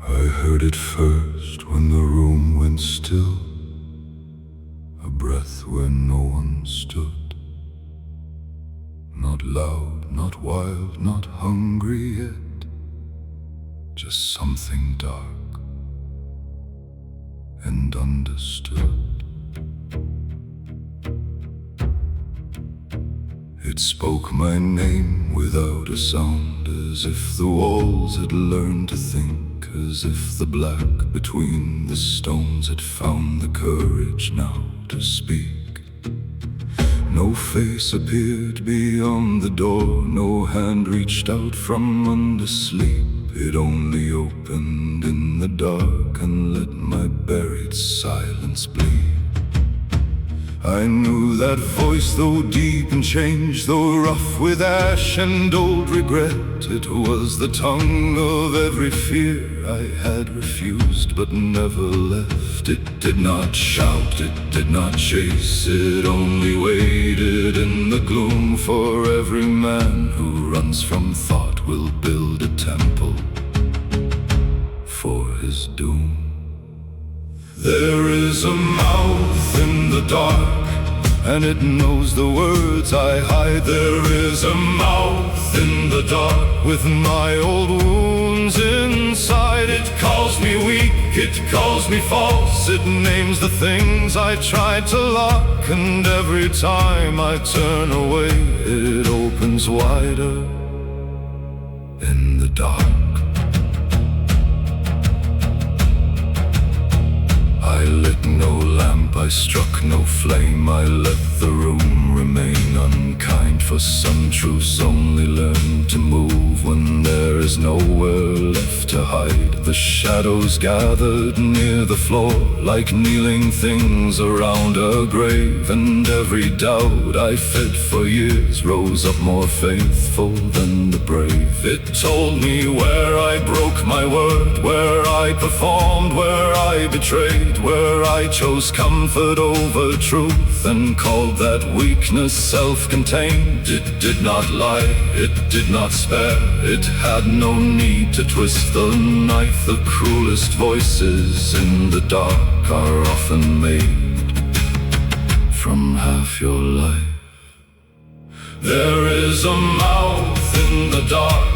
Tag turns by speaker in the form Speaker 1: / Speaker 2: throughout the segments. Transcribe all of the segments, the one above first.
Speaker 1: I heard it first when the room went still, a breath where no one stood. Not loud, not wild, not hungry yet, just something dark and understood. It spoke my name without a sound, as if the walls had learned to think, as if the black between the stones had found the courage now to speak. No face appeared beyond the door, no hand reached out from under sleep. It only opened in the dark and let my buried silence bleed. I knew that voice, though deep and changed, though rough with ash and old regret. It was the tongue of every fear I had refused but never left. It did not shout, it did not chase, it only waited in the gloom. For every man who runs from thought will build a temple for his doom. There is a mouth in the dark, and it knows the words I hide. There is a mouth in the dark with my old wounds inside. It calls me weak, it calls me false, it names the things I tried to lock. And every time I turn away, it opens wider in the dark. I lit no lamp, I struck no flame, I let the room remain unkind. For some truths only learn to move when there is nowhere left to hide. The shadows gathered near the floor like kneeling things around a grave. And every doubt I fed for years rose up more faithful than the brave. It told me where I broke my word, where I performed, where I betrayed, where I chose comfort over truth and called that weakness self-contained. It did not lie, it did not spare, it had no need to twist the knife. The cruelest voices in the dark are often made from half your life. There is a mouth in the dark,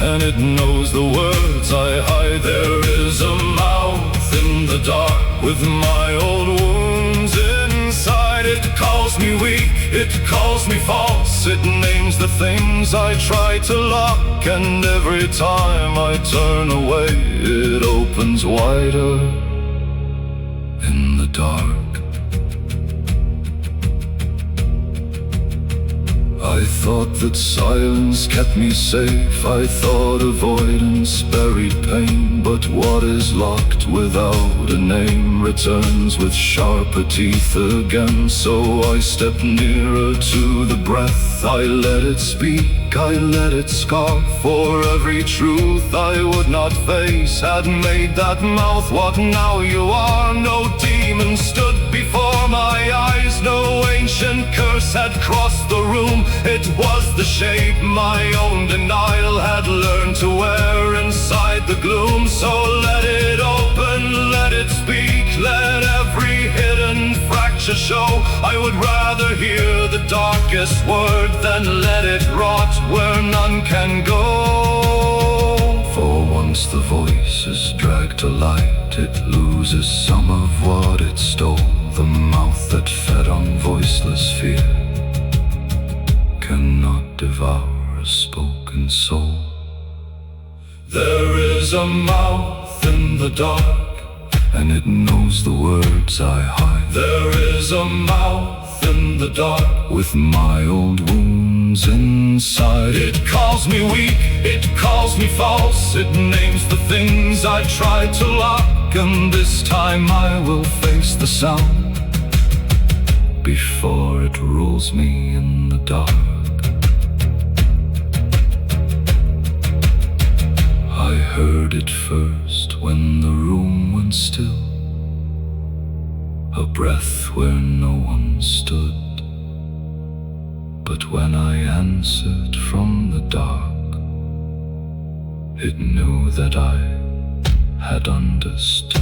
Speaker 1: and it knows the words I hide. There is a mouth in the dark with my old wounds inside. It calls me weak, it calls me false, it names the things I try to lock. And every time I turn away, it opens wider in the dark. I thought that silence kept me safe, I thought avoidance buried pain. But what is locked without a name returns with sharper teeth again. So I stepped nearer to the breath, I let it speak, I let it scar. For every truth I would not face had made that mouth what now you are. No demon stood before my eyes, no ancient curse had crossed the room. It was the shape my own denial had learned to wear inside the gloom. So let it open, let it speak, let every hidden fracture show. I would rather hear the darkest word than let it rot where none can go. For once the voice is dragged to light, it loses some of what it stole. The mouth that fed on voiceless fear cannot devour a spoken soul. There is a mouth in the dark, and it knows the words I hide. There is a mouth in the dark with my old wounds inside. It calls me weak, it calls me false, it names the things I tried to lock. And this time I will face the sound before it rules me in the dark. I heard it first when the room went still, a breath where no one stood. But when I answered from the dark, it knew that I understand.